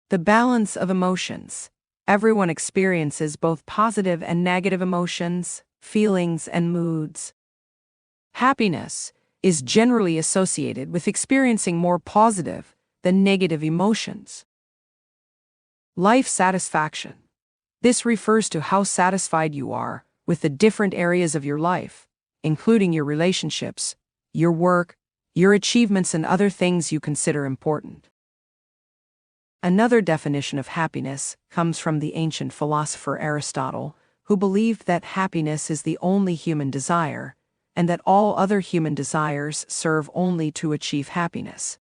The balance of emotions. Everyone experiences both positive and negative emotions, feelings, and moods. Happiness is generally associated with experiencing more positive than negative emotions. Life satisfaction. This refers to how satisfied you are with the different areas of your life, including your relationships, your work, your achievements, and other things you consider important. Another definition of happiness comes from the ancient philosopher Aristotle, who believed that happiness is the only human desire, and that all other human desires serve only to achieve happiness.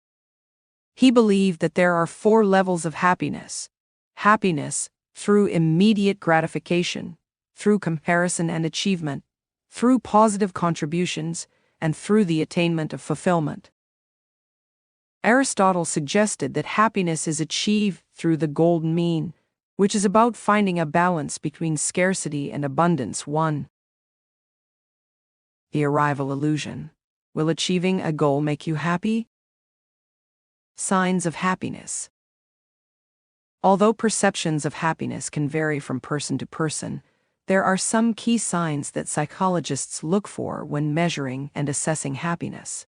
He believed that there are 4 levels of happiness: happiness through immediate gratification, through comparison and achievement, through positive contributions, and through the attainment of fulfillment. Aristotle suggested that happiness is achieved through the golden mean, which is about finding a balance between scarcity and abundance. 1. The arrival illusion. Will achieving a goal make you happy? Signs of happiness. Although perceptions of happiness can vary from person to person, there are some key signs that psychologists look for when measuring and assessing happiness.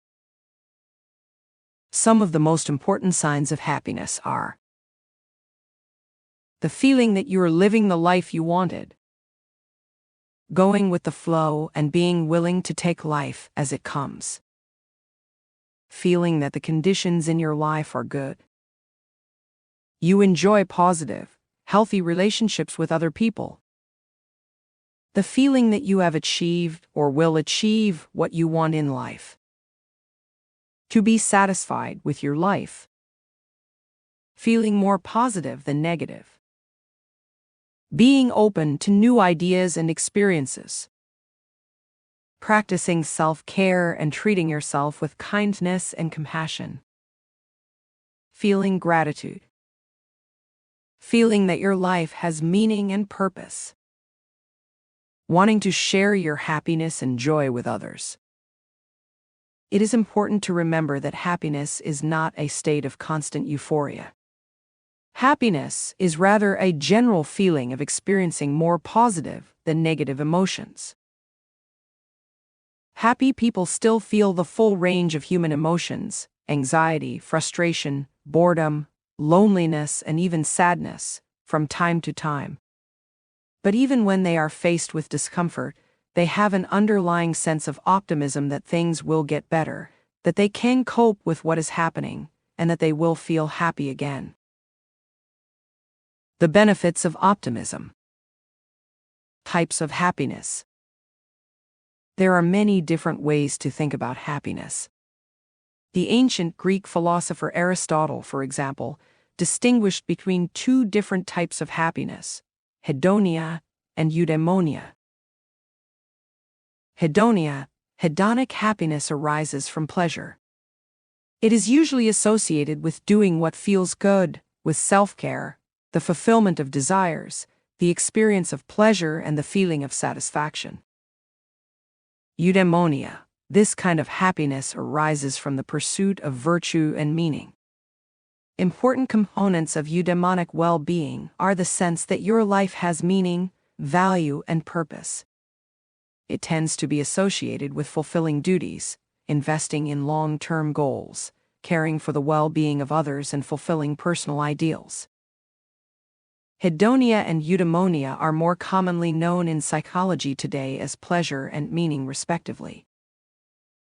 Some of the most important signs of happiness are the feeling that you are living the life you wanted, going with the flow and being willing to take life as it comes, feeling that the conditions in your life are good, you enjoy positive, healthy relationships with other people, the feeling that you have achieved or will achieve what you want in life, to be satisfied with your life, feeling more positive than negative, being open to new ideas and experiences, practicing self-care and treating yourself with kindness and compassion, feeling gratitude, feeling that your life has meaning and purpose, wanting to share your happiness and joy with others. It is important to remember that happiness is not a state of constant euphoria. Happiness is rather a general feeling of experiencing more positive than negative emotions. Happy people still feel the full range of human emotions: anxiety, frustration, boredom, loneliness, and even sadness, from time to time. But even when they are faced with discomfort, they have an underlying sense of optimism that things will get better, that they can cope with what is happening, and that they will feel happy again. The benefits of optimism. Types of happiness. There are many different ways to think about happiness. The ancient Greek philosopher Aristotle, for example, distinguished between 2 different types of happiness: hedonia and eudaimonia. Hedonia, hedonic happiness, arises from pleasure. It is usually associated with doing what feels good, with self-care, the fulfillment of desires, the experience of pleasure, and the feeling of satisfaction. Eudaimonia, this kind of happiness arises from the pursuit of virtue and meaning. Important components of eudaimonic well-being are the sense that your life has meaning, value, and purpose. It tends to be associated with fulfilling duties, investing in long-term goals, caring for the well-being of others, and fulfilling personal ideals. Hedonia and eudaimonia are more commonly known in psychology today as pleasure and meaning, respectively.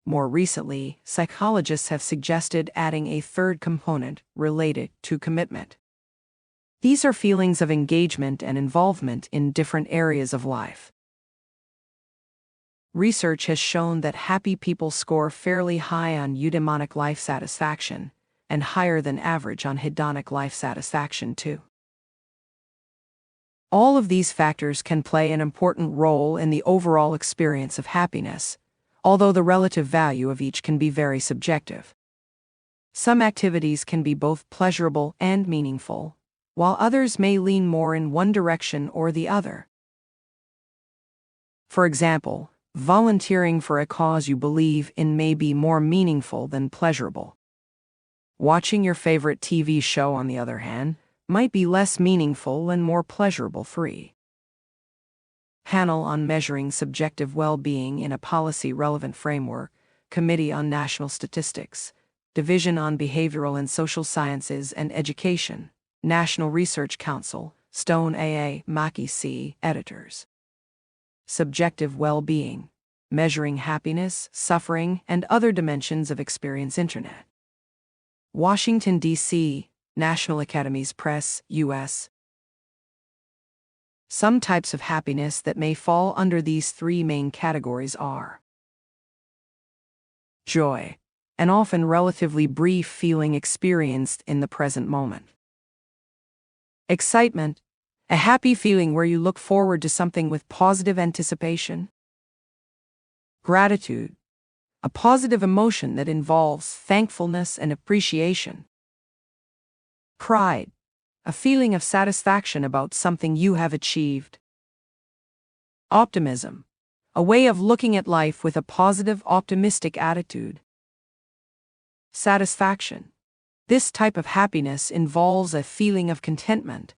More recently, psychologists have suggested adding a 3rd component related to commitment. These are feelings of engagement and involvement in different areas of life. Research has shown that happy people score fairly high on eudaimonic life satisfaction, and higher than average on hedonic life satisfaction too. All of these factors can play an important role in the overall experience of happiness, although the relative value of each can be very subjective. Some activities can be both pleasurable and meaningful, while others may lean more in one direction or the other. For example, volunteering for a cause you believe in may be more meaningful than pleasurable. Watching your favorite TV show, on the other hand, might be less meaningful and more pleasurable free. Panel on Measuring Subjective Well-Being in a Policy-Relevant Framework, Committee on National Statistics, Division on Behavioral and Social Sciences and Education, National Research Council, Stone A.A., Mackey C., editors. Subjective Well-Being, Measuring Happiness, Suffering, and Other Dimensions of Experience Internet. Washington, D.C., National Academies Press, U.S. Some types of happiness that may fall under these three main categories are: joy, an often relatively brief feeling experienced in the present moment. Excitement, a happy feeling where you look forward to something with positive anticipation. Gratitude, a positive emotion that involves thankfulness and appreciation. Pride, a feeling of satisfaction about something you have achieved. Optimism, a way of looking at life with a positive, optimistic attitude. Satisfaction, this type of happiness involves a feeling of contentment,